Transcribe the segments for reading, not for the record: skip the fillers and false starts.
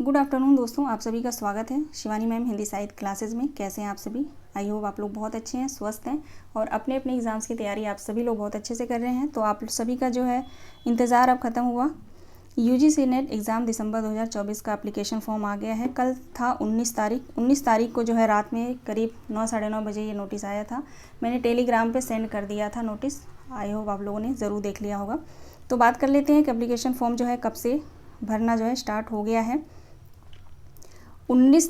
Good afternoon दोस्तों, आप सभी का स्वागत है शिवानी मैम हिंदी साहित्य क्लासेस में। कैसे हैं आप सभी? आई होप आप लोग बहुत अच्छे हैं, स्वस्थ हैं और अपने अपने एग्ज़ाम्स की तैयारी आप सभी लोग बहुत अच्छे से कर रहे हैं। तो आप सभी का जो है इंतज़ार अब ख़त्म हुआ। यूजीसी नेट एग्ज़ाम दिसंबर 2024 का एप्लीकेशन फॉर्म आ गया है। कल था 19 तारीख को जो है रात में करीब 9 साढ़े 9 बजे ये नोटिस आया था। मैंने टेलीग्राम पे सेंड कर दिया था नोटिस। आई होप आप लोगों ने ज़रूर देख लिया होगा। तो बात कर लेते हैं कि एप्लीकेशन फॉर्म जो है कब से भरना जो है स्टार्ट हो गया है। 19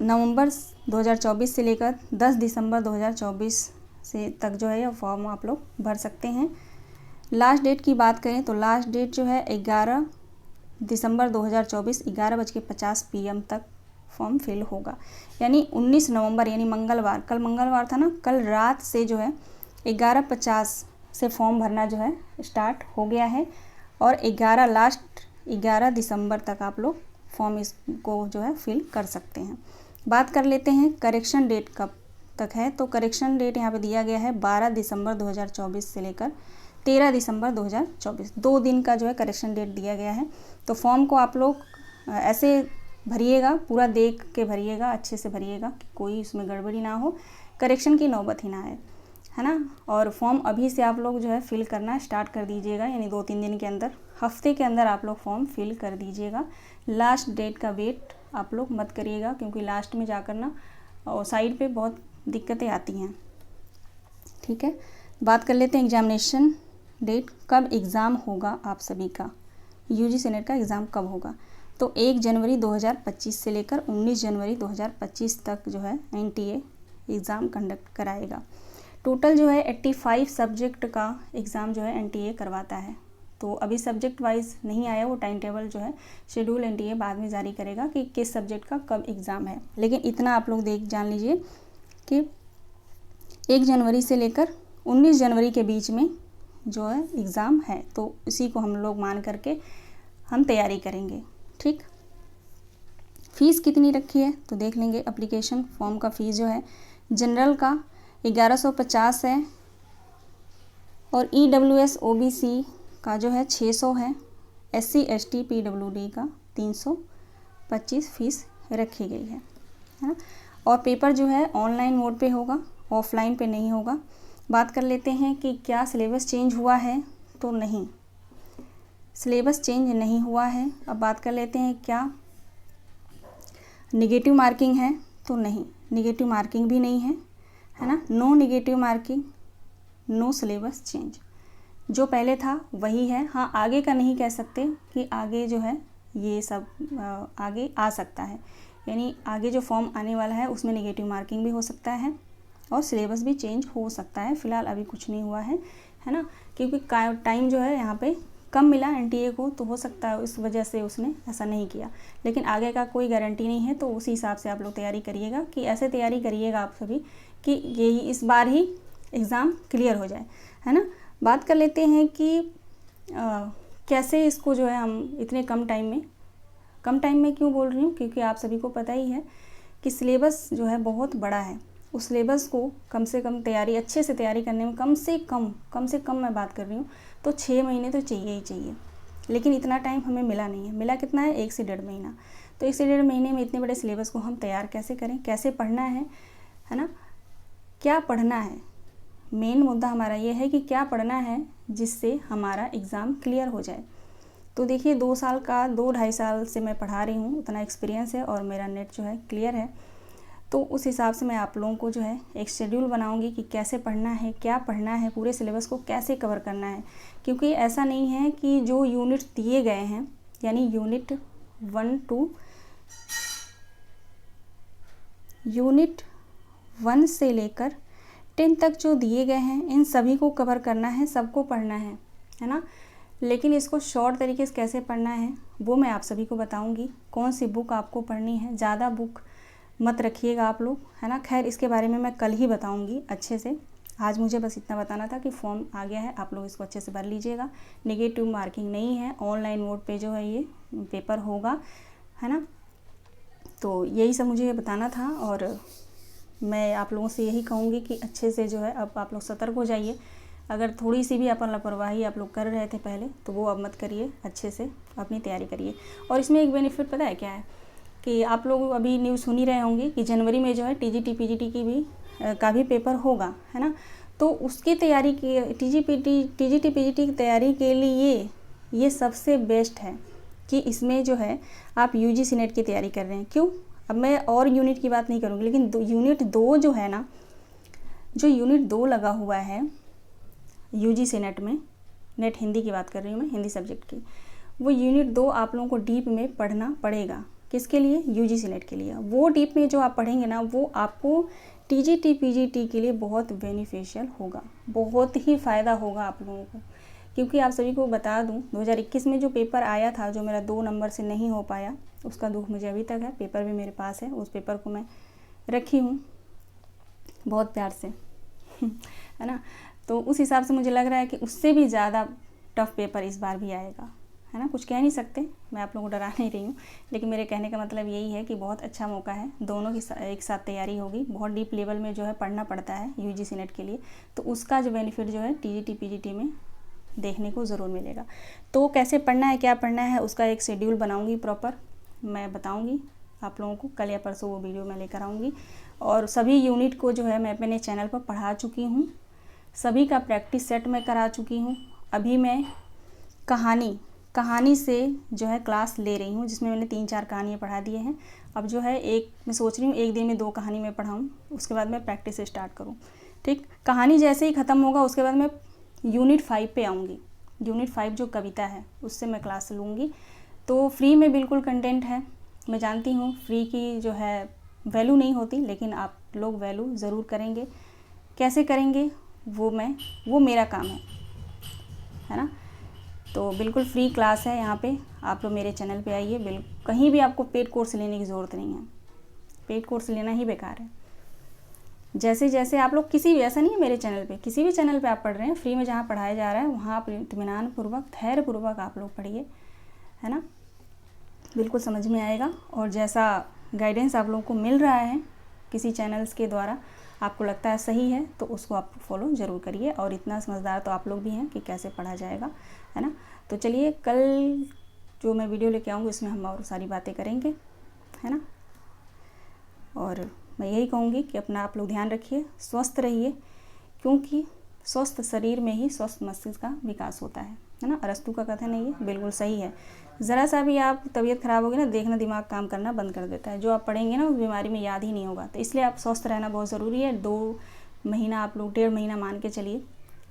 नवंबर 2024 से लेकर 10 दिसंबर 2024 से तक जो है यह फॉर्म आप लोग भर सकते हैं। लास्ट डेट की बात करें तो लास्ट डेट जो है 11 दिसंबर 2024 11:50 PM तक फॉर्म फिल होगा। यानी 19 नवंबर यानी मंगलवार, कल मंगलवार था ना, कल रात से जो है 11:50 से फॉर्म भरना जो है स्टार्ट हो गया है और 11 दिसंबर तक आप लोग फॉर्म इसको जो है फिल कर सकते हैं। बात कर लेते हैं करेक्शन डेट कब तक है। तो करेक्शन डेट यहाँ पे दिया गया है 12 दिसंबर 2024 से लेकर 13 दिसंबर 2024, 2 दिन का जो है करेक्शन डेट दिया गया है। तो फॉर्म को आप लोग ऐसे भरिएगा, पूरा देख के भरिएगा, अच्छे से भरिएगा कि कोई उसमें गड़बड़ी ना हो, करेक्शन की नौबत ही ना आए, है ना। और फॉर्म अभी से आप लोग जो है फिल करना स्टार्ट कर दीजिएगा, यानी 2-3 दिन के अंदर, हफ्ते के अंदर आप लोग फॉर्म फिल कर दीजिएगा। लास्ट डेट का वेट आप लोग मत करिएगा, क्योंकि लास्ट में जाकर ना और साइड पे बहुत दिक्कतें आती हैं। ठीक है, बात कर लेते हैं एग्जामिनेशन डेट, कब एग्ज़ाम होगा आप सभी का, यूजीसी नेट का एग्ज़ाम कब होगा। तो 1 जनवरी 2025 से लेकर 19 जनवरी 2025 तक जो है एनटीए एग्ज़ाम कंडक्ट कराएगा। टोटल जो है 85 सब्जेक्ट का एग्ज़ाम जो है एनटीए करवाता है। तो अभी सब्जेक्ट वाइज नहीं आया वो टाइम टेबल, जो है शेड्यूल एनटीए बाद में जारी करेगा कि किस सब्जेक्ट का कब एग्ज़ाम है। लेकिन इतना आप लोग जान लीजिए कि 1 जनवरी से लेकर 19 जनवरी के बीच में जो है एग्ज़ाम है। तो इसी को हम लोग मान करके हम तैयारी करेंगे। ठीक, फ़ीस कितनी रखी है तो देख लेंगे। एप्लीकेशन फॉर्म का फ़ीस जो है जनरल का 1150 है और EWS OBC का जो है 600 है, SC ST PWD का 325 फ़ीस रखी गई है ना। और पेपर जो है ऑनलाइन मोड पे होगा, ऑफलाइन पे नहीं होगा। बात कर लेते हैं कि क्या सिलेबस चेंज हुआ है, तो नहीं, सिलेबस चेंज नहीं हुआ है। अब बात कर लेते हैं क्या निगेटिव मार्किंग है, तो नहीं, निगेटिव मार्किंग भी नहीं है, है ना। No negative marking, no syllabus change, जो पहले था वही है। हाँ, आगे का नहीं कह सकते कि आगे जो है ये सब आगे आ सकता है, यानी आगे जो फॉर्म आने वाला है उसमें निगेटिव मार्किंग भी हो सकता है और सिलेबस भी चेंज हो सकता है। फ़िलहाल अभी कुछ नहीं हुआ है ना, क्योंकि टाइम जो है यहाँ पे कम मिला एनटीए को, तो हो सकता है इस वजह से उसने ऐसा नहीं किया। लेकिन आगे का कोई गारंटी नहीं है, तो उसी हिसाब से आप लोग तैयारी करिएगा कि ऐसे तैयारी करिएगा आप सभी कि यही इस बार ही एग्ज़ाम क्लियर हो जाए, है ना। बात कर लेते हैं कि कैसे इसको जो है हम इतने कम टाइम में क्यों बोल रही हूँ, क्योंकि आप सभी को पता ही है कि सिलेबस जो है बहुत बड़ा है। उस सिलेबस को कम से कम तैयारी, अच्छे से तैयारी करने में कम से कम मैं बात कर रही हूँ तो 6 महीने तो चाहिए ही चाहिए। लेकिन इतना टाइम हमें मिला नहीं है। मिला कितना है, 1 से 1.5 महीना। तो 1 से 1.5 महीने में इतने बड़े सिलेबस को हम तैयार कैसे करें, कैसे पढ़ना है ना, क्या पढ़ना है। मेन मुद्दा हमारा ये है कि क्या पढ़ना है जिससे हमारा एग्ज़ाम क्लियर हो जाए। तो देखिए 2-2.5 साल से मैं पढ़ा रही हूँ, उतना एक्सपीरियंस है और मेरा नेट जो है क्लियर है। तो उस हिसाब से मैं आप लोगों को जो है एक शेड्यूल बनाऊंगी कि कैसे पढ़ना है, क्या पढ़ना है, पूरे सिलेबस को कैसे कवर करना है। क्योंकि ऐसा नहीं है कि जो यूनिट दिए गए हैं, यानी यूनिट 1 से लेकर 10 तक जो दिए गए हैं, इन सभी को कवर करना है, सबको पढ़ना है ना। लेकिन इसको शॉर्ट तरीके से कैसे पढ़ना है वो मैं आप सभी को बताऊंगी। कौन सी बुक आपको पढ़नी है, ज़्यादा बुक मत रखिएगा आप लोग, है ना। खैर, इसके बारे में मैं कल ही बताऊंगी अच्छे से। आज मुझे बस इतना बताना था कि फॉर्म आ गया है, आप लोग इसको अच्छे से भर लीजिएगा। नेगेटिव मार्किंग नहीं है, ऑनलाइन मोड पे जो है ये पेपर होगा, है ना। तो यही सब मुझे बताना था और मैं आप लोगों से यही कहूँगी कि अच्छे से जो है अब आप लोग सतर्क हो जाइए अगर थोड़ी सी भी अपन लापरवाही आप लोग कर रहे थे पहले, तो वो अब मत करिए, अच्छे से अपनी तैयारी करिए। और इसमें एक बेनिफिट पता है क्या है कि आप लोग अभी न्यूज़ सुन ही रहे होंगे कि जनवरी में जो है टीजीटी पीजीटी की भी का भी पेपर होगा, है ना। तो उसकी तैयारी की टीजीटी पीजीटी की तैयारी के लिए ये सबसे बेस्ट है कि इसमें जो है आप यूजीसी नेट की तैयारी कर रहे हैं। क्यों? अब मैं और यूनिट की बात नहीं करूँगी, लेकिन यूनिट 2 जो है ना, जो यूनिट 2 लगा हुआ है यूजीसी नेट में, नेट हिंदी की बात कर रही हूँ मैं, हिंदी सब्जेक्ट की, वो यूनिट 2 आप लोगों को डीप में पढ़ना पड़ेगा। किसके लिए? यूजीसी नेट के लिए। वो डीप में जो आप पढ़ेंगे ना, वो आपको टीजीटी पीजीटी के लिए बहुत बेनिफिशियल होगा, बहुत ही फ़ायदा होगा आप लोगों को। क्योंकि आप सभी को बता दूं, 2021 में जो पेपर आया था, जो मेरा 2 नंबर से नहीं हो पाया, उसका दुख मुझे अभी तक है। पेपर भी मेरे पास है, उस पेपर को मैं रखी हूँ बहुत प्यार से है ना। तो उस हिसाब से मुझे लग रहा है कि उससे भी ज़्यादा टफ पेपर इस बार भी आएगा, है ना। कुछ कह नहीं सकते, मैं आप लोगों को डरा नहीं रही हूँ, लेकिन मेरे कहने का मतलब यही है कि बहुत अच्छा मौका है, दोनों की एक साथ तैयारी होगी। बहुत डीप लेवल में जो है पढ़ना पड़ता है यूजीसी नेट के लिए, तो उसका जो बेनिफिट जो है टीजीटी पीजीटी में देखने को ज़रूर मिलेगा। तो कैसे पढ़ना है, क्या पढ़ना है, उसका एक शेड्यूल बनाऊँगी प्रॉपर, मैं बताऊँगी आप लोगों को। कल या परसों वो वीडियो मैं लेकर आऊँगी। और सभी यूनिट को जो है मैं अपने चैनल पर पढ़ा चुकी हूँ, सभी का प्रैक्टिस सेट मैं करा चुकी हूँ। अभी मैं कहानी से जो है क्लास ले रही हूँ, जिसमें मैंने 3-4 कहानियाँ पढ़ा दिए हैं। अब जो है मैं सोच रही हूँ एक दिन में 2 कहानी मैं पढ़ाऊँ, उसके बाद मैं प्रैक्टिस स्टार्ट करूँ। ठीक, कहानी जैसे ही ख़त्म होगा उसके बाद मैं यूनिट 5 पे आऊँगी। यूनिट 5 जो कविता है उससे मैं क्लास लूँगी। तो फ्री में बिल्कुल कंटेंट है, मैं जानती हूँ फ्री की जो है वैल्यू नहीं होती, लेकिन आप लोग वैल्यू ज़रूर करेंगे। कैसे करेंगे वो मेरा काम है ना। तो बिल्कुल फ्री क्लास है यहाँ पे, आप लोग मेरे चैनल पे आइए। बिल्कुल कहीं भी आपको पेड कोर्स लेने की ज़रूरत नहीं है, पेड कोर्स लेना ही बेकार है। जैसे जैसे आप लोग किसी भी, ऐसा नहीं है मेरे चैनल पे, किसी भी चैनल पे आप पढ़ रहे हैं, फ्री में जहाँ पढ़ाया जा रहा है वहाँ आप इत्मीनान पूर्वक, धैर्य पूर्वक आप लोग पढ़िए, है ना। बिल्कुल समझ में आएगा। और जैसा गाइडेंस आप लोगों को मिल रहा है किसी चैनल्स के द्वारा, आपको लगता है सही है, तो उसको आप फॉलो ज़रूर करिए। और इतना समझदार तो आप लोग भी हैं कि कैसे पढ़ा जाएगा, है ना। तो चलिए कल जो मैं वीडियो लेके आऊँगी उसमें हम और सारी बातें करेंगे, है ना। और मैं यही कहूँगी कि अपना आप लोग ध्यान रखिए, स्वस्थ रहिए, क्योंकि स्वस्थ शरीर में ही स्वस्थ मस्तिष्क का विकास होता है ना। अरस्तू का कथन है, ये बिल्कुल सही है। ज़रा सा भी आप तबीयत ख़राब होगी ना, देखना दिमाग काम करना बंद कर देता है। जो आप पढ़ेंगे ना उस बीमारी में याद ही नहीं होगा। तो इसलिए आप स्वस्थ रहना बहुत ज़रूरी है। 2 महीना आप लोग, 1.5 महीना मान के चलिए,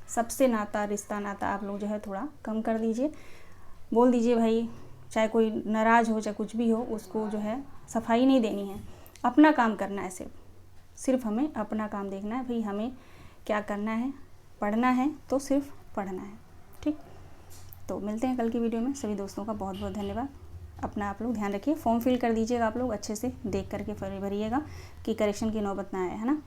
सबसे रिश्ता नाता आप लोग जो है थोड़ा कम कर दीजिए। बोल दीजिए भाई, चाहे कोई नाराज़ हो चाहे कुछ भी हो, उसको जो है सफाई नहीं देनी है, अपना काम करना है। सिर्फ हमें अपना काम देखना है भाई, हमें क्या करना है, पढ़ना है तो सिर्फ पढ़ना है। ठीक, तो मिलते हैं कल की वीडियो में। सभी दोस्तों का बहुत बहुत धन्यवाद। अपना आप लोग ध्यान रखिए। फॉर्म फिल कर दीजिएगा, आप लोग अच्छे से देख करके भरिएगा कि करेक्शन की नौबत ना आए, है ना।